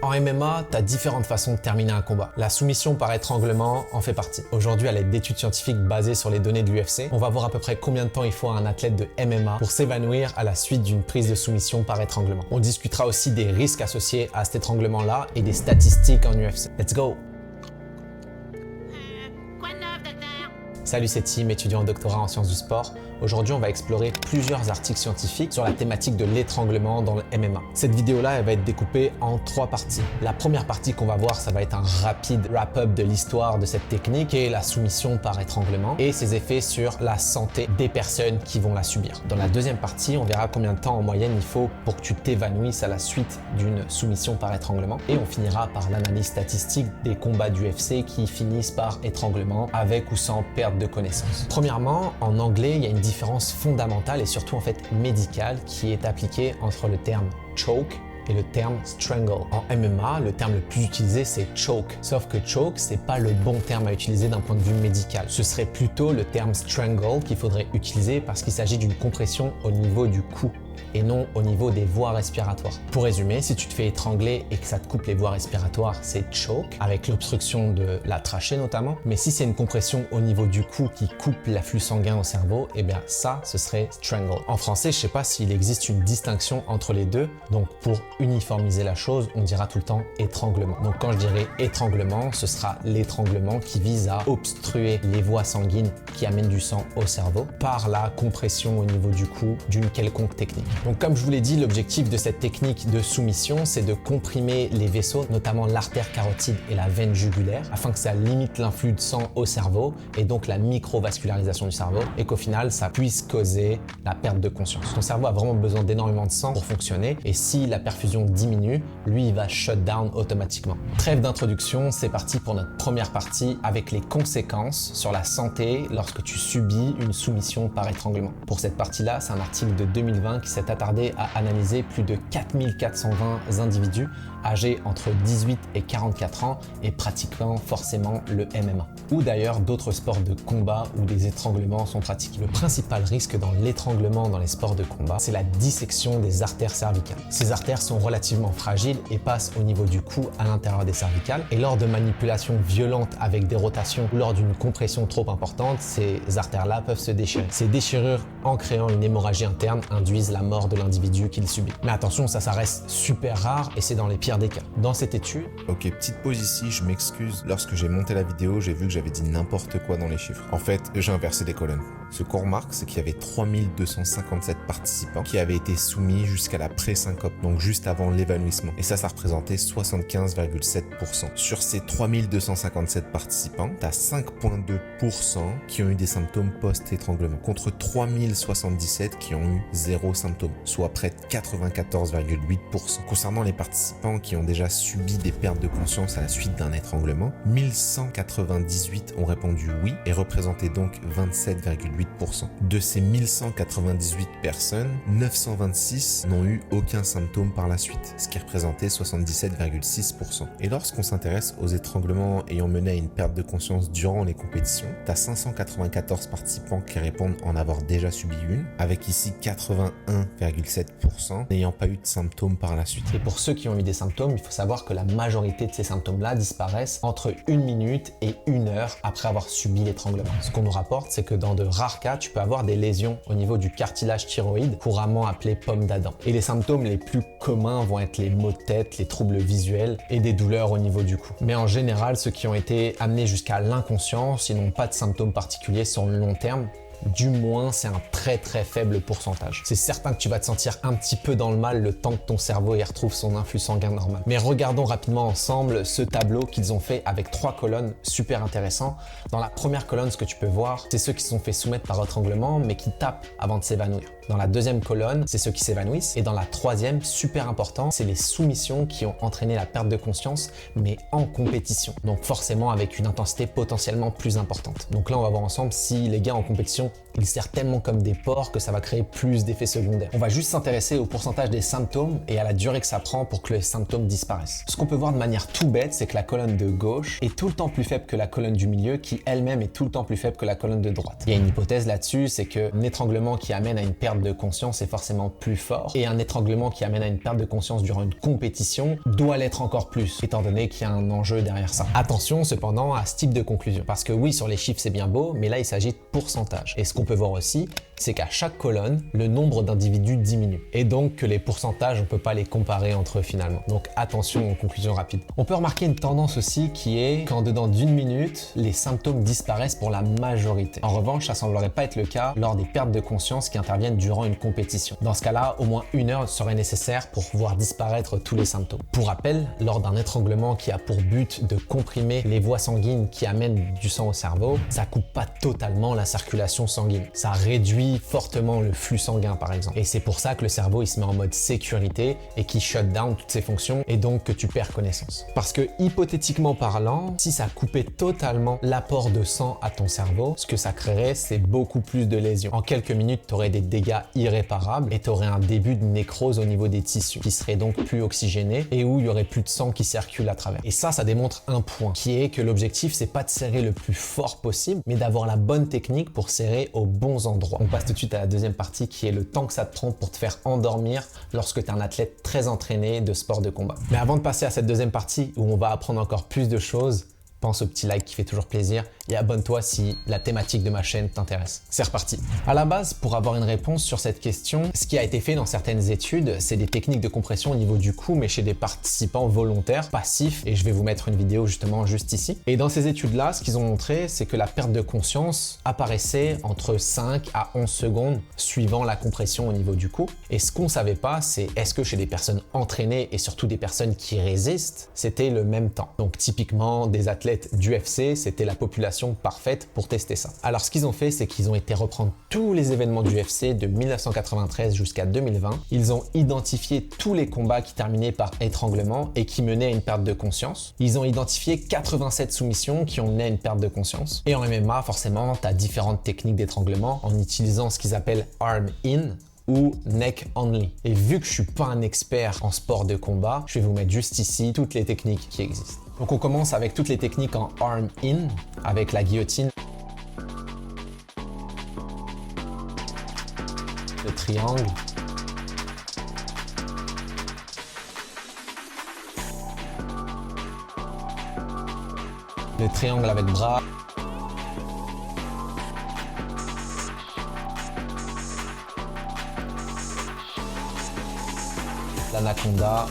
En MMA, tu as différentes façons de terminer un combat. La soumission par étranglement en fait partie. Aujourd'hui, à l'aide d'études scientifiques basées sur les données de l'UFC, on va voir à peu près combien de temps il faut à un athlète de MMA pour s'évanouir à la suite d'une prise de soumission par étranglement. On discutera aussi des risques associés à cet étranglement-là et des statistiques en UFC. Let's go! Salut, c'est Tim, étudiant en doctorat en sciences du sport. Aujourd'hui, on va explorer plusieurs articles scientifiques sur la thématique de l'étranglement dans le MMA. Cette vidéo-là, elle va être découpée en 3 parties. La première partie qu'on va voir, ça va être un rapide wrap-up de l'histoire de cette technique et la soumission par étranglement et ses effets sur la santé des personnes qui vont la subir. Dans la deuxième partie, on verra combien de temps en moyenne il faut pour que tu t'évanouisses à la suite d'une soumission par étranglement et on finira par l'analyse statistique des combats d'UFC qui finissent par étranglement avec ou sans perte de connaissance. Premièrement, en anglais, il y a une différence fondamentale et surtout en fait médicale qui est appliquée entre le terme choke et le terme strangle. En MMA, le terme le plus utilisé c'est choke. Sauf que choke, c'est pas le bon terme à utiliser d'un point de vue médical. Ce serait plutôt le terme strangle qu'il faudrait utiliser parce qu'il s'agit d'une compression au niveau du cou et non au niveau des voies respiratoires. Pour résumer, si tu te fais étrangler et que ça te coupe les voies respiratoires, c'est choke, avec l'obstruction de la trachée notamment. Mais si c'est une compression au niveau du cou qui coupe l'afflux sanguin au cerveau, eh bien ça, ce serait strangle. En français, je sais pas s'il existe une distinction entre les deux, donc pour uniformiser la chose, on dira tout le temps étranglement. Donc quand je dirais étranglement, ce sera l'étranglement qui vise à obstruer les voies sanguines qui amènent du sang au cerveau par la compression au niveau du cou d'une quelconque technique. Donc comme je vous l'ai dit, l'objectif de cette technique de soumission, c'est de comprimer les vaisseaux, notamment l'artère carotide et la veine jugulaire, afin que ça limite l'influx de sang au cerveau et donc la microvascularisation du cerveau et qu'au final, ça puisse causer la perte de conscience. Ton cerveau a vraiment besoin d'énormément de sang pour fonctionner et si la perfusion diminue, lui, il va shut down automatiquement. Trêve d'introduction, c'est parti pour notre première partie avec les conséquences sur la santé lorsque tu subis une soumission par étranglement. Pour cette partie-là, c'est un article de 2020 qui s'est attardé à analyser plus de 4420 individus âgés entre 18 et 44 ans et pratiquant forcément le MMA. Ou d'ailleurs d'autres sports de combat où des étranglements sont pratiqués. Le principal risque dans l'étranglement dans les sports de combat, c'est la dissection des artères cervicales. Ces artères sont relativement fragiles et passent au niveau du cou à l'intérieur des cervicales. Et lors de manipulations violentes avec des rotations ou lors d'une compression trop importante, ces artères-là peuvent se déchirer. Ces déchirures, en créant une hémorragie interne, induisent la mort de l'individu qui les subit. Mais attention, ça reste super rare et c'est dans les pires des cas. Dans cette étude... Ok, petite pause ici, je m'excuse. Lorsque j'ai monté la vidéo, j'ai vu que j'avais dit n'importe quoi dans les chiffres. En fait, j'ai inversé des colonnes. Ce qu'on remarque, c'est qu'il y avait 3257 participants qui avaient été soumis jusqu'à la pré-syncope, donc juste avant l'évanouissement. Et ça représentait 75,7%. Sur ces 3257 participants, t'as 5,2% qui ont eu des symptômes post-étranglement, contre 3077 qui ont eu 0 symptômes, soit près de 94,8%. Concernant les participants qui ont déjà subi des pertes de conscience à la suite d'un étranglement, 1198 ont répondu oui et représentaient donc 27,8%. De ces 1198 personnes, 926 n'ont eu aucun symptôme par la suite, ce qui représentait 77,6%. Et lorsqu'on s'intéresse aux étranglements ayant mené à une perte de conscience durant les compétitions, t'as 594 participants qui répondent en avoir déjà subi une, avec ici 81,7% n'ayant pas eu de symptômes par la suite. Et pour ceux qui ont eu des symptômes, il faut savoir que la majorité de ces symptômes-là disparaissent entre 1 minute et 1 heure après avoir subi l'étranglement. Ce qu'on nous rapporte, c'est que dans de rares cas, tu peux avoir des lésions au niveau du cartilage thyroïde, couramment appelé pomme d'Adam. Et les symptômes les plus communs vont être les maux de tête, les troubles visuels et des douleurs au niveau du cou. Mais en général, ceux qui ont été amenés jusqu'à l'inconscience, ils n'ont pas de symptômes particuliers sur le long terme. Du moins, c'est un très faible pourcentage. C'est certain que tu vas te sentir un petit peu dans le mal le temps que ton cerveau y retrouve son influx sanguin normal. Mais regardons rapidement ensemble ce tableau qu'ils ont fait avec 3 colonnes super intéressants. Dans la première colonne, ce que tu peux voir, c'est ceux qui se sont fait soumettre par étranglement mais qui tapent avant de s'évanouir. Dans la deuxième colonne, c'est ceux qui s'évanouissent. Et dans la troisième, super important, c'est les soumissions qui ont entraîné la perte de conscience, mais en compétition. Donc forcément avec une intensité potentiellement plus importante. Donc là, on va voir ensemble si les gars en compétition, Ils serrent tellement comme des porcs que ça va créer plus d'effets secondaires. On va juste s'intéresser au pourcentage des symptômes et à la durée que ça prend pour que les symptômes disparaissent. Ce qu'on peut voir de manière tout bête, c'est que la colonne de gauche est tout le temps plus faible que la colonne du milieu, qui elle-même est tout le temps plus faible que la colonne de droite. Il y a une hypothèse là-dessus, c'est qu'un étranglement qui amène à une perte de conscience est forcément plus fort, et un étranglement qui amène à une perte de conscience durant une compétition doit l'être encore plus, étant donné qu'il y a un enjeu derrière ça. Attention cependant à ce type de conclusion, parce que oui, sur les chiffres c'est bien beau, mais là il s'agit de pourcentage. Et ce qu'on peut voir aussi, c'est qu'à chaque colonne, le nombre d'individus diminue. Et donc que les pourcentages, on ne peut pas les comparer entre eux finalement. Donc attention aux conclusions rapides. On peut remarquer une tendance aussi qui est qu'en dedans d'une minute, les symptômes disparaissent pour la majorité. En revanche, ça semblerait pas être le cas lors des pertes de conscience qui interviennent durant une compétition. Dans ce cas-là, au moins 1 heure serait nécessaire pour voir disparaître tous les symptômes. Pour rappel, lors d'un étranglement qui a pour but de comprimer les voies sanguines qui amènent du sang au cerveau, ça coupe pas totalement la circulation sanguine. Ça réduit fortement le flux sanguin par exemple. Et c'est pour ça que le cerveau il se met en mode sécurité et qui shut down toutes ses fonctions et donc que tu perds connaissance. Parce que hypothétiquement parlant, si ça coupait totalement l'apport de sang à ton cerveau, ce que ça créerait c'est beaucoup plus de lésions. En quelques minutes, tu aurais des dégâts irréparables et tu aurais un début de nécrose au niveau des tissus qui serait donc plus oxygéné et où il y aurait plus de sang qui circule à travers. Et ça démontre un point qui est que l'objectif c'est pas de serrer le plus fort possible mais d'avoir la bonne technique pour serrer aux bons endroits. On passe tout de suite à la deuxième partie qui est le temps que ça te prend pour te faire endormir lorsque tu es un athlète très entraîné de sport de combat. Mais avant de passer à cette deuxième partie où on va apprendre encore plus de choses, pense au petit like qui fait toujours plaisir et abonne-toi si la thématique de ma chaîne t'intéresse. C'est reparti. À la base, pour avoir une réponse sur cette question, ce qui a été fait dans certaines études, c'est des techniques de compression au niveau du cou, mais chez des participants volontaires, passifs, et je vais vous mettre une vidéo justement juste ici. Et dans ces études-là, ce qu'ils ont montré, c'est que la perte de conscience apparaissait entre 5 à 11 secondes suivant la compression au niveau du cou. Et ce qu'on savait pas, c'est est-ce que chez des personnes entraînées et surtout des personnes qui résistent, c'était le même temps. Donc typiquement, des athlètes d'UFC, c'était la population parfaite pour tester ça. Alors ce qu'ils ont fait, c'est qu'ils ont été reprendre tous les événements d'UFC de 1993 jusqu'à 2020. Ils ont identifié tous les combats qui terminaient par étranglement et qui menaient à une perte de conscience. Ils ont identifié 87 soumissions qui ont mené à une perte de conscience. Et en MMA, forcément, tu as différentes techniques d'étranglement en utilisant ce qu'ils appellent arm in ou neck only. Et vu que je suis pas un expert en sport de combat, je vais vous mettre juste ici toutes les techniques qui existent. Donc on commence avec toutes les techniques en arm in, avec la guillotine, le triangle, le triangle avec bras, l'anaconda,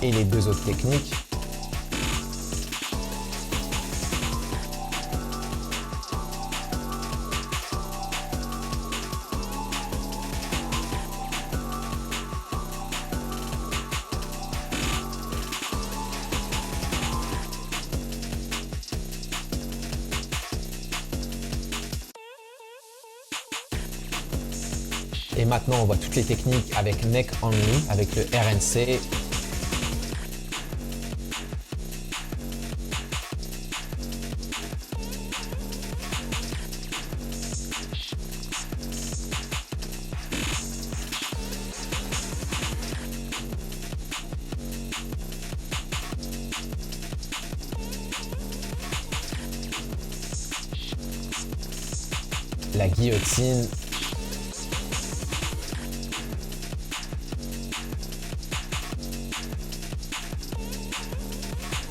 et les deux autres techniques. Et maintenant, on voit toutes les techniques avec neck only, avec le RNC. La guillotine.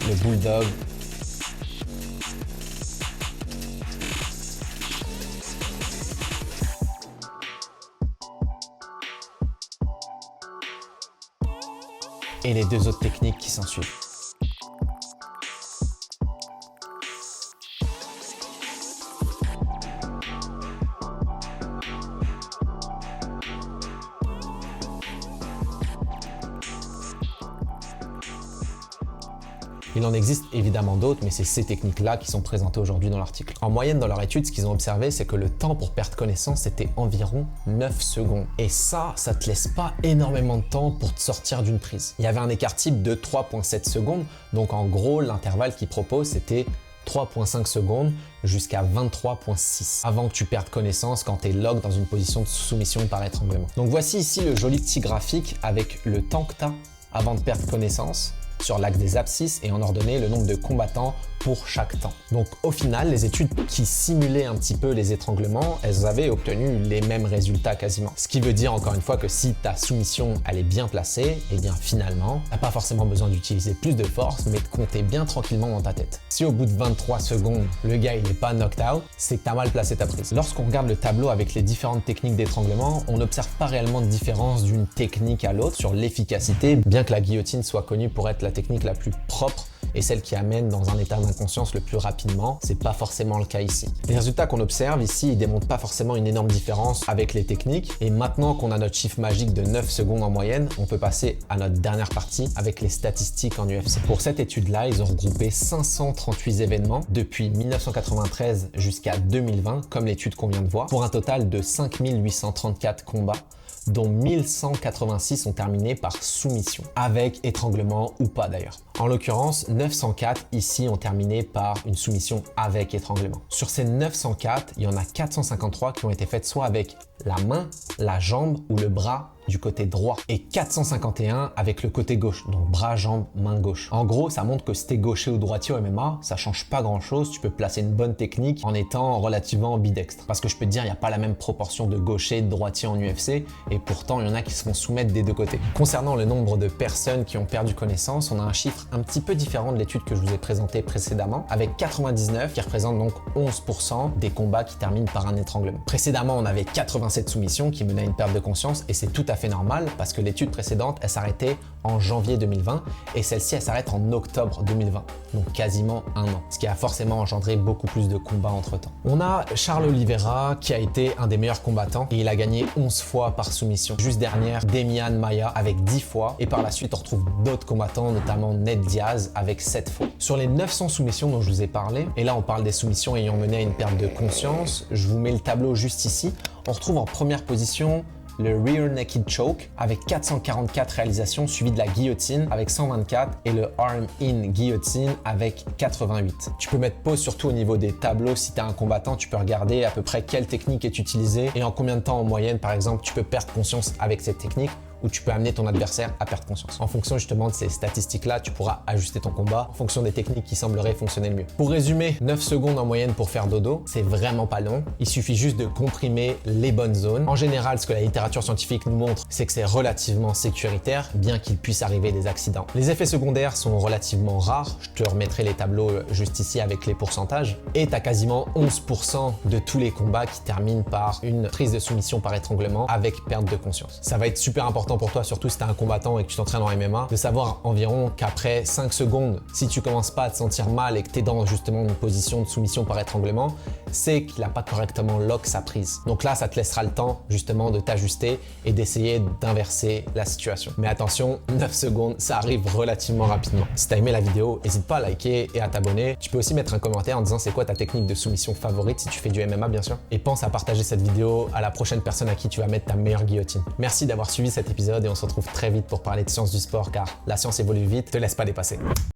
Le bulldog. Et les deux autres techniques qui s'ensuivent. Il en existe évidemment d'autres, mais c'est ces techniques-là qui sont présentées aujourd'hui dans l'article. En moyenne, dans leur étude, ce qu'ils ont observé, c'est que le temps pour perdre connaissance, c'était environ 9 secondes. Et ça te laisse pas énormément de temps pour te sortir d'une prise. Il y avait un écart type de 3,7 secondes, donc en gros, l'intervalle qu'ils proposent, c'était 3,5 secondes jusqu'à 23,6 avant que tu perdes connaissance quand tu es lock dans une position de soumission par étranglement. Donc voici ici le joli petit graphique avec le temps que tu as avant de perdre connaissance sur l'axe des abscisses et en ordonnée le nombre de combattants pour chaque temps. Donc au final, les études qui simulaient un petit peu les étranglements, elles avaient obtenu les mêmes résultats quasiment. Ce qui veut dire encore une fois que si ta soumission elle est bien placée, et bien finalement, tu n'as pas forcément besoin d'utiliser plus de force, mais de compter bien tranquillement dans ta tête. Si au bout de 23 secondes, le gars il n'est pas knocked out, c'est que tu as mal placé ta prise. Lorsqu'on regarde le tableau avec les différentes techniques d'étranglement, on n'observe pas réellement de différence d'une technique à l'autre sur l'efficacité, bien que la guillotine soit connue pour être la technique la plus propre et celle qui amène dans un état d'inconscience le plus rapidement, c'est pas forcément le cas ici. Les résultats qu'on observe ici, ils démontrent pas forcément une énorme différence avec les techniques, et maintenant qu'on a notre chiffre magique de 9 secondes en moyenne, on peut passer à notre dernière partie avec les statistiques en UFC. Pour cette étude-là, ils ont regroupé 538 événements depuis 1993 jusqu'à 2020, comme l'étude qu'on vient de voir, pour un total de 5834 combats, dont 1186 sont terminés par soumission, avec étranglement ou pas d'ailleurs. En l'occurrence, 904 ici ont terminé par une soumission avec étranglement. Sur ces 904, il y en a 453 qui ont été faites soit avec la main, la jambe ou le bras du côté droit et 451 avec le côté gauche, donc bras, jambe, main gauche. En gros, ça montre que si t'es gaucher ou droitier au MMA, ça change pas grand chose, tu peux placer une bonne technique en étant relativement ambidextre. Parce que je peux te dire, il n'y a pas la même proportion de gaucher et de droitier en UFC et pourtant il y en a qui se font soumettre des deux côtés. Concernant le nombre de personnes qui ont perdu connaissance, on a un chiffre un petit peu différent de l'étude que je vous ai présentée précédemment, avec 99 qui représente donc 11% des combats qui terminent par un étranglement. Précédemment, on avait 87 soumissions qui menaient à une perte de conscience et c'est tout à fait normal parce que l'étude précédente, elle s'arrêtait en janvier 2020 et celle-ci, elle s'arrête en octobre 2020, donc quasiment un an, ce qui a forcément engendré beaucoup plus de combats entre-temps. On a Charles Oliveira qui a été un des meilleurs combattants et il a gagné 11 fois par soumission. Juste derrière, Demian Maia avec 10 fois et par la suite, on retrouve d'autres combattants, notamment Ned Diaz avec 7 fois. Sur les 900 soumissions dont je vous ai parlé, et là on parle des soumissions ayant mené à une perte de conscience, je vous mets le tableau juste ici, on retrouve en première position le Rear Naked Choke avec 444 réalisations suivi de la guillotine avec 124 et le Arm In Guillotine avec 88. Tu peux mettre pause surtout au niveau des tableaux si tu es un combattant, tu peux regarder à peu près quelle technique est utilisée et en combien de temps en moyenne par exemple tu peux perdre conscience avec cette technique ou tu peux amener ton adversaire à perdre conscience. En fonction justement de ces statistiques-là, tu pourras ajuster ton combat en fonction des techniques qui sembleraient fonctionner le mieux. Pour résumer, 9 secondes en moyenne pour faire dodo, c'est vraiment pas long. Il suffit juste de comprimer les bonnes zones. En général, ce que la littérature scientifique nous montre, c'est que c'est relativement sécuritaire, bien qu'il puisse arriver des accidents. Les effets secondaires sont relativement rares. Je te remettrai les tableaux juste ici avec les pourcentages. Et tu as quasiment 11% de tous les combats qui terminent par une prise de soumission par étranglement avec perte de conscience. Ça va être super important pour toi, surtout si tu es un combattant et que tu t'entraînes en MMA, de savoir environ qu'après 5 secondes, si tu commences pas à te sentir mal et que tu es dans justement une position de soumission par étranglement, c'est qu'il n'a pas correctement lock sa prise. Donc là, ça te laissera le temps justement de t'ajuster et d'essayer d'inverser la situation. Mais attention, 9 secondes, ça arrive relativement rapidement. Si tu as aimé la vidéo, n'hésite pas à liker et à t'abonner. Tu peux aussi mettre un commentaire en disant c'est quoi ta technique de soumission favorite si tu fais du MMA bien sûr. Et pense à partager cette vidéo à la prochaine personne à qui tu vas mettre ta meilleure guillotine. Merci d'avoir suivi cet épisode et on se retrouve très vite pour parler de sciences du sport car la science évolue vite, te laisse pas dépasser.